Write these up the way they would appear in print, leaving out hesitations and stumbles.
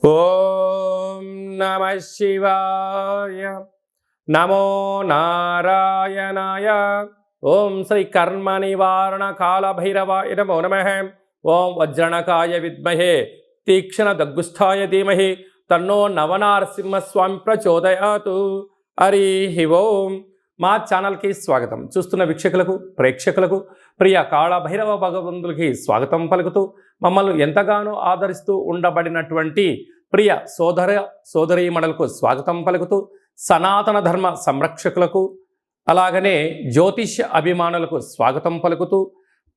ఓం నమ శివాయ. నమో నారాయణాయ. ఓం శ్రీ కర్మ నివారణ కాల భైరవాయ నమో నమః. ఓం వజ్రణకాయ విద్మహే తీక్షణ దగ్గుస్థాయ ధీమహి తన్నో నవనారసింహస్వామి ప్రచోదయాతు. హరి ఓం. మా ఛానల్కి స్వాగతం. చూస్తున్న వీక్షకులకు ప్రేక్షకులకు ప్రియ కాళ భైరవ భగవంతులకి స్వాగతం పలుకుతూ మమ్మల్ని ఎంతగానో ఆదరిస్తూ ఉండబడినటువంటి ప్రియ సోదరీమణులకు స్వాగతం పలుకుతూ సనాతన ధర్మ సంరక్షకులకు అలాగనే జ్యోతిష్య అభిమానులకు స్వాగతం పలుకుతూ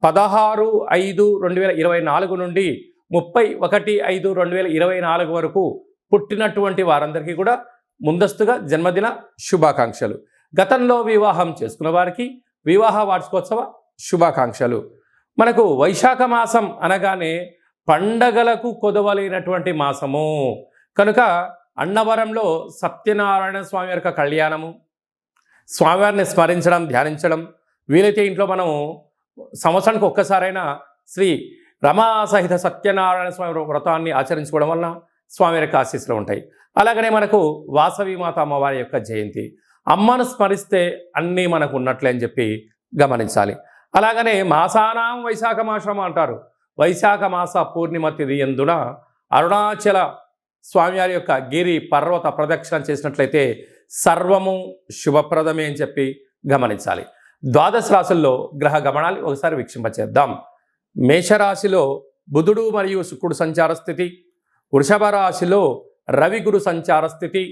16/5/2024 నుండి 31/5/2024 వరకు పుట్టినటువంటి వారందరికీ కూడా ముందస్తుగా జన్మదిన శుభాకాంక్షలు. గతంలో వివాహం చేసుకున్న వారికి వివాహ వార్షికోత్సవ శుభాకాంక్షలు. మనకు వైశాఖ మాసం అనగానే పండగలకు కొదవలేనటువంటి మాసము కనుక అన్నవరంలో సత్యనారాయణ స్వామి యొక్క కళ్యాణము, స్వామివారిని స్మరించడం, ధ్యానించడం, వీలైతే ఇంట్లో మనం సంవత్సరానికి ఒక్కసారైనా శ్రీ రమా సహిత సత్యనారాయణ స్వామి వ్రతాన్ని ఆచరించుకోవడం వలన స్వామి యొక్క ఆశీస్సులు ఉంటాయి. అలాగనే మనకు వాసవి మాత అమ్మవారి యొక్క జయంతి, అమ్మను స్మరిస్తే అన్నీ మనకు ఉన్నట్లే అని చెప్పి గమనించాలి. అలాగనే మాసానాం వైశాఖ మాసం అంటారు. వైశాఖ మాస పూర్ణిమ తిథి యందున అరుణాచల స్వామివారి యొక్క గిరి పర్వత ప్రదక్షిణ చేసినట్లయితే సర్వము శుభప్రదమే అని చెప్పి గమనించాలి. ద్వాదశ రాశుల్లో గ్రహ గమనాలు ఒకసారి వీక్షింపచేద్దాం. మేషరాశిలో బుధుడు మరియు శుక్రుడు సంచార స్థితి, వృషభ రాశిలో రవి గురు సంచార స్థితి,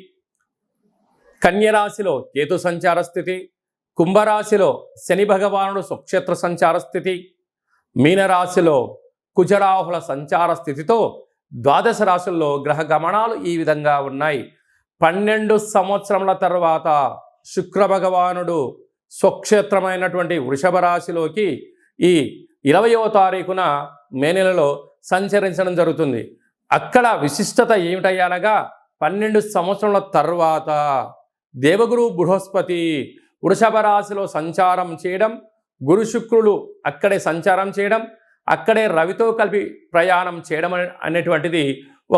కన్యరాశిలో కేతు సంచార స్థితి, కుంభరాశిలో శని భగవానుడు స్వక్షేత్ర సంచార స్థితి, మీనరాశిలో కుజరాహుల సంచార స్థితితో ద్వాదశ రాశుల్లో గ్రహ గమనాలు ఈ విధంగా ఉన్నాయి. 12 సంవత్సరముల తర్వాత శుక్ర భగవానుడు స్వక్షేత్రమైనటువంటి వృషభ రాశిలోకి ఈ 20వ తారీఖున మే నెలలో సంచరించడం జరుగుతుంది. అక్కడ విశిష్టత ఏమిటయ్యానగా 12 సంవత్సరముల తర్వాత దేవగురు బృహస్పతి వృషభ రాశిలో సంచారం చేయడం, గురు శుక్రులు అక్కడే సంచారం చేయడం, అక్కడే రవితో కలిపి ప్రయాణం చేయడం అనేటువంటిది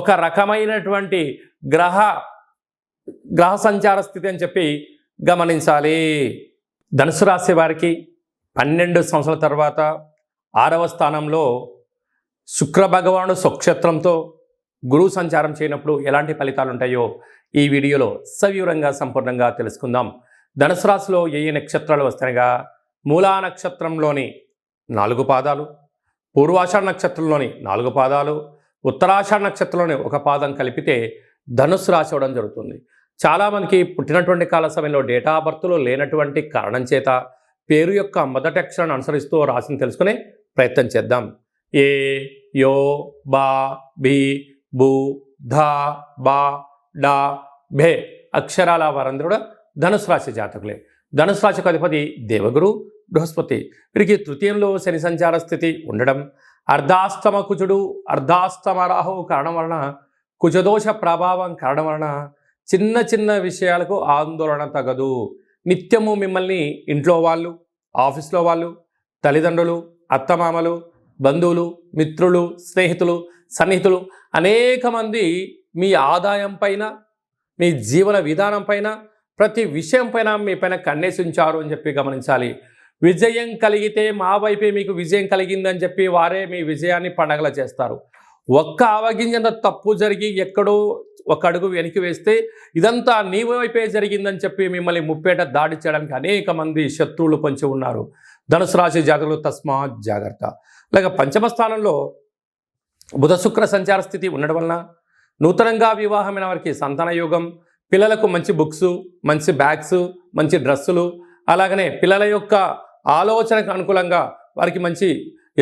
ఒక రకమైనటువంటి గ్రహ సంచార స్థితి అని చెప్పి గమనించాలి. ధనుసు రాశి వారికి 12 సంవత్సరాల తర్వాత 6వ స్థానంలో శుక్ర భగవానుడు స్వక్షేత్రంతో గురువు సంచారం చేయనప్పుడు ఎలాంటి ఫలితాలు ఉంటాయో ఈ వీడియోలో సవివరంగా సంపూర్ణంగా తెలుసుకుందాం. ధనుసు రాశిలో ఏ నక్షత్రాలు వస్తాయనగా మూలా నక్షత్రంలోని 4 పాదాలు, పూర్వాషాఢ నక్షత్రంలోని 4 పాదాలు, ఉత్తరాషాఢ నక్షత్రంలోని 1 పాదం కలిపితే ధనుసు రాశి అవ్వడం జరుగుతుంది. చాలామందికి పుట్టినటువంటి కాల సమయంలో డేటా ఆఫ్ బర్త్లో లేనటువంటి కారణం చేత పేరు యొక్క మొదటి అక్షరాన్ని అనుసరిస్తూ రాశిని తెలుసుకునే ప్రయత్నం చేద్దాం. ఏ, యో, బా, బి, బు, ధ, బా, డా, భే అక్షరాల వారందరూ కూడా ధనుసు రాశి జాతకులే. ధనుసు రాశికి అధిపతి దేవగురు బృహస్పతి. వీరికి తృతీయంలో శని సంచార స్థితి ఉండడం, అర్ధాష్టమ కుజుడు అర్ధాష్టమ రాహువు కారణం వలన, కుజదోష ప్రభావం కారణం వలన చిన్న చిన్న విషయాలకు ఆందోళన తగదు. నిత్యము మిమ్మల్ని ఇంట్లో వాళ్ళు, ఆఫీస్లో వాళ్ళు, తల్లిదండ్రులు, అత్తమామలు, బంధువులు, మిత్రులు, స్నేహితులు, సన్నిహితులు అనేక మంది మీ ఆదాయం పైన, మీ జీవన విధానం పైన, ప్రతి విషయం పైన మీ పైన కన్నేసించారు అని చెప్పి గమనించాలి. విజయం కలిగితే మా వైపే మీకు విజయం కలిగిందని చెప్పి వారే మీ విజయాన్ని పండగల చేస్తారు. ఒక్క అవగింజంత తప్పు జరిగి ఎక్కడో ఒక అడుగు వెనక్కి వేస్తే ఇదంతా నీ వైపే జరిగిందని చెప్పి మిమ్మల్ని ముప్పేట దాడి చేయడానికి అనేక మంది శత్రువులు పొంచి ఉన్నారు. ధనుసు రాశి జాతకులు తస్మాత్ జాగ్రత్త. అలాగే పంచమ స్థానంలో బుధ శుక్ర సంచార స్థితి ఉండడం వలన నూతనంగా వివాహమైన వారికి సంతాన యోగం, పిల్లలకు మంచి బుక్స్, మంచి బ్యాగ్స్, మంచి డ్రెస్సులు, అలాగనే పిల్లల యొక్క ఆలోచనకు అనుకూలంగా వారికి మంచి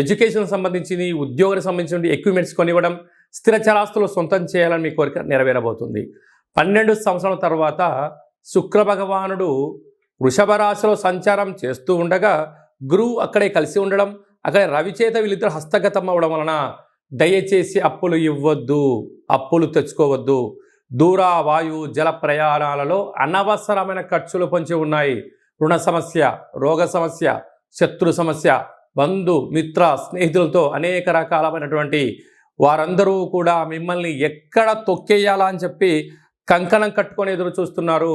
ఎడ్యుకేషన్ సంబంధించి ఉద్యోగానికి సంబంధించిన ఎక్విప్మెంట్స్ కొనివ్వడం, స్థిర చరాస్తులు సొంతం చేయాలని మీ కోరిక నెరవేరబోతుంది. 12 సంవత్సరాల తర్వాత శుక్ర భగవానుడు వృషభ రాశిలో సంచారం చేస్తూ ఉండగా గురువు అక్కడే కలిసి ఉండడం, అక్కడే రవి చేత వీళ్ళిద్దరు హస్తగతం అవ్వడం వలన దయచేసి అప్పులు ఇవ్వద్దు, అప్పులు తెచ్చుకోవద్దు. దూర వాయు జల ప్రయాణాలలో అనవసరమైన ఖర్చులు పొంచి ఉన్నాయి. రుణ సమస్య, రోగ సమస్య, శత్రు సమస్య, బంధు మిత్ర స్నేహితులతో అనేక రకాలైనటువంటి వారందరూ కూడా మిమ్మల్ని ఎక్కడ తొక్కేయాలా అని చెప్పి కంకణం కట్టుకొని ఎదురు చూస్తున్నారు.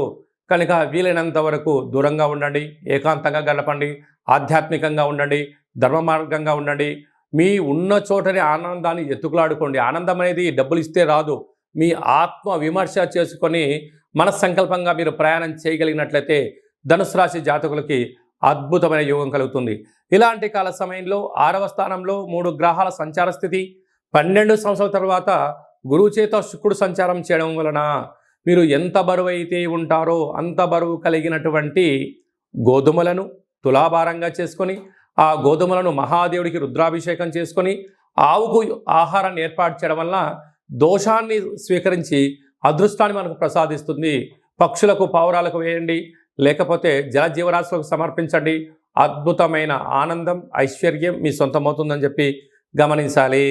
కనుక వీలైనంత వరకు దూరంగా ఉండండి, ఏకాంతంగా గడపండి, ఆధ్యాత్మికంగా ఉండండి, ధర్మ మార్గంగా ఉండండి. మీ ఉన్న చోటనే ఆనందాన్ని ఎత్తుకులాడుకోండి. ఆనందం అనేది డబ్బులు ఇస్తే రాదు. మీ ఆత్మ విమర్శ చేసుకొని మనస్సంకల్పంగా మీరు ప్రయాణం చేయగలిగినట్లయితే ధనుసు రాశి జాతకులకి అద్భుతమైన యోగం కలుగుతుంది. ఇలాంటి కాల సమయంలో 6వ స్థానంలో 3 గ్రహాల సంచార స్థితి, 12 సంవత్సరాల తర్వాత గురువు చేత శుక్రుడు సంచారం చేయడం వలన మీరు ఎంత బరువు అయితే ఉంటారో అంత బరువు కలిగినటువంటి గోధుమలను తులాభారంగా చేసుకొని, ఆ గోధుమలను మహాదేవుడికి రుద్రాభిషేకం చేసుకొని ఆవుకు ఆహారాన్ని ఏర్పాటు చేయడం వలన దోషాన్ని స్వీకరించి అదృష్టాన్ని మనకు ప్రసాదిస్తుంది. పక్షులకు పావురాలకు వేయండి, లేకపోతే జలజీవరాశులకు సమర్పించండి. అద్భుతమైన ఆనందం, ఐశ్వర్యం మీ సొంతమవుతుందని చెప్పి గమనించాలి.